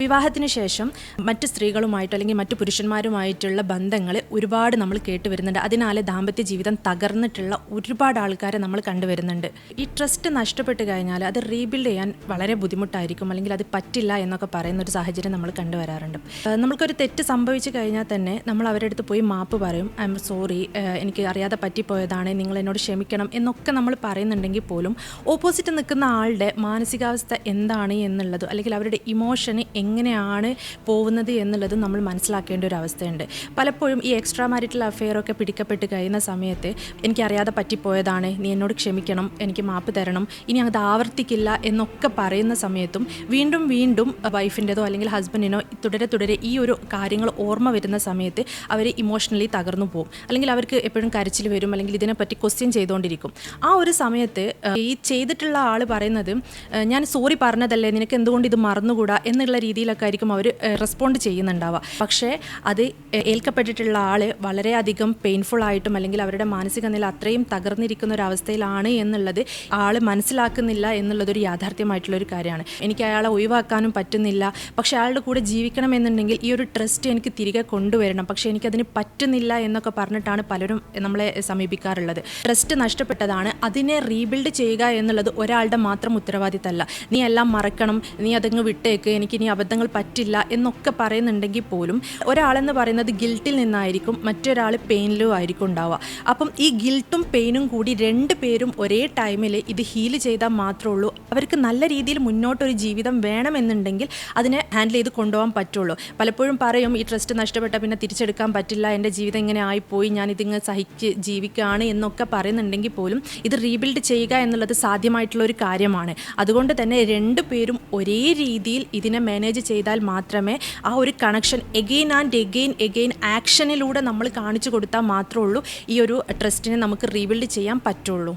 വിവാഹത്തിന് ശേഷം മറ്റ് സ്ത്രീകളുമായിട്ടോ അല്ലെങ്കിൽ മറ്റു പുരുഷന്മാരുമായിട്ടുള്ള ബന്ധങ്ങൾ ഒരുപാട് നമ്മൾ കേട്ടുവരുന്നുണ്ട്. അതിനാൽ ദാമ്പത്യ ജീവിതം തകർന്നിട്ടുള്ള ഒരുപാട് ആൾക്കാരെ നമ്മൾ കണ്ടുവരുന്നുണ്ട്. ഈ ട്രസ്റ്റ് നഷ്ടപ്പെട്ട് കഴിഞ്ഞാൽ അത് റീബിൽഡ് ചെയ്യാൻ വളരെ ബുദ്ധിമുട്ടായിരിക്കും, അല്ലെങ്കിൽ അത് പറ്റില്ല എന്നൊക്കെ പറയുന്ന ഒരു സാഹചര്യം നമ്മൾ കണ്ടുവരാറുണ്ട്. നമ്മൾക്കൊരു തെറ്റ് സംഭവിച്ചു കഴിഞ്ഞാൽ തന്നെ നമ്മൾ അവരുടെ അടുത്ത് പോയി മാപ്പ് പറയും. ഐ എം സോറി, എനിക്ക് അറിയാതെ പറ്റിപ്പോയതാണ്, നിങ്ങൾ എന്നോട് ക്ഷമിക്കണം എന്നൊക്കെ നമ്മൾ പറയുന്നുണ്ടെങ്കിൽ പോലും ഓപ്പോസിറ്റ് നിൽക്കുന്ന ആളുടെ മാനസികാവസ്ഥ എന്താണ് എന്നുള്ളത്, അല്ലെങ്കിൽ അവരുടെ ഇമോഷന് എങ്ങനെയാണ് പോകുന്നത് എന്നുള്ളത് നമ്മൾ മനസ്സിലാക്കേണ്ട ഒരു അവസ്ഥയുണ്ട്. പലപ്പോഴും ഈ എക്സ്ട്രാ മാരിറ്റൽ അഫെയറൊക്കെ പിടിക്കപ്പെട്ട് കഴിയുന്ന സമയത്ത് എനിക്കറിയാതെ പറ്റിപ്പോയതാണ്, നീ എന്നോട് ക്ഷമിക്കണം, എനിക്ക് മാപ്പ് തരണം, ഇനി അത് ആവർത്തിക്കില്ല എന്നൊക്കെ പറയുന്ന സമയത്തും വീണ്ടും വീണ്ടും വൈഫിൻ്റെതോ അല്ലെങ്കിൽ ഹസ്ബൻഡിനോ തുടരെ ഈ ഒരു കാര്യങ്ങൾ ഓർമ്മ വരുന്ന സമയത്ത് അവർ ഇമോഷണലി തകർന്നു പോകും, അല്ലെങ്കിൽ അവർക്ക് എപ്പോഴും കരച്ചിൽ വരും, അല്ലെങ്കിൽ ഇതിനെപ്പറ്റി ക്വസ്റ്റ്യൻ ചെയ്തുകൊണ്ടിരിക്കും. ആ ഒരു സമയത്ത് ഈ ചെയ്തിട്ടുള്ള ആൾ പറയുന്നത്, ഞാൻ സോറി പറഞ്ഞതല്ലേ, നിനക്ക് എന്തുകൊണ്ട് ഇത് മറന്നുകൂടാ എന്നുള്ള രീതിയിലൊക്കെ ആയിരിക്കും അവർ റെസ്പോണ്ട് ചെയ്യുന്നുണ്ടാവുക. പക്ഷേ അത് ഏൽക്കപ്പെട്ടിട്ടുള്ള ആൾ വളരെയധികം പെയിൻഫുൾ ആയിട്ടും അല്ലെങ്കിൽ അവരുടെ മാനസിക നില അത്രയും തകർന്നിരിക്കുന്ന ഒരു അവസ്ഥയിലാണ് എന്നുള്ളത് ആൾ മനസ്സിലാക്കുന്നില്ല എന്നുള്ളതൊരു യാഥാർത്ഥ്യമായിട്ടുള്ളൊരു കാര്യമാണ്. എനിക്ക് അയാളെ ഒഴിവാക്കാനും പറ്റുന്നില്ല, പക്ഷേ അയാളുടെ കൂടെ ജീവിക്കണമെന്നുണ്ടെങ്കിൽ ഈ ഒരു ട്രസ്റ്റ് എനിക്ക് തിരികെ കൊണ്ടുവരണം, പക്ഷേ എനിക്കതിന് പറ്റുന്നില്ല എന്നൊക്കെ പറഞ്ഞിട്ടാണ് പലരും നമ്മളെ സമീപിക്കാറുള്ളത്. ട്രസ്റ്റ് നഷ്ടപ്പെട്ടതാണ്, അതിനെ റീബിൽഡ് ചെയ്യുക എന്നുള്ളത് ഒരാളുടെ മാത്രം ഉത്തരവാദിത്തമല്ല. നീ എല്ലാം മറക്കണം, നീ അതങ്ങ് വിട്ടേക്ക്, എനിക്കിനി അബദ്ധങ്ങൾ പറ്റില്ല എന്നൊക്കെ പറയുന്നുണ്ടെങ്കിൽ പോലും ഒരാളെന്ന് പറയുന്നത് ഗിൽട്ടിൽ നിന്നായിരിക്കും, മറ്റൊരാൾ പെയിനിലും ആയിരിക്കും ഉണ്ടാവുക. അപ്പം ഈ ഗിൽട്ടും പെയിനും കൂടി രണ്ട് പേരും ഒരേ ടൈമിൽ ഇത് ഹീൽ ചെയ്താൽ മാത്രമേ ഉള്ളൂ അവർക്ക് നല്ല രീതിയിൽ മുന്നോട്ടൊരു ജീവിതം വേണമെന്നുണ്ടെങ്കിൽ അതിനെ ഹാൻഡിൽ ചെയ്ത് കൊണ്ടുപോകാൻ പറ്റുള്ളൂ. പലപ്പോഴും പറയും, ഈ ട്രസ്റ്റ് നഷ്ടപ്പെട്ട പിന്നെ തിരിച്ചെടുക്കാൻ പറ്റില്ല, എൻ്റെ ജീവിതം ഇങ്ങനെ ആയിപ്പോയി, ഞാനിതിങ്ങനെ സഹിച്ച് ജീവിക്കുകയാണ് എന്നൊക്കെ പറയുന്നുണ്ടെങ്കിൽ പോലും ഇത് റീബിൽഡ് ചെയ്യുക എന്നുള്ളത് സാധ്യമായിട്ടുള്ള ഒരു കാര്യമാണ്. അതുകൊണ്ട് തന്നെ രണ്ടു പേരും ഒരേ രീതിയിൽ ഇതിനെ മാനേജ് ചെയ്താൽ മാത്രമേ ആ ഒരു കണക്ഷൻ എഗെയിൻ ആൻഡ് എഗെയിൻ ആക്ഷനിലൂടെ നമ്മൾ കാണിച്ചു കൊടുത്താൽ മാത്രമേ ഉള്ളൂ ഈ ഒരു ട്രസ്റ്റിനെ നമുക്ക് റീബിൽഡ് ചെയ്യാൻ പറ്റുള്ളൂ.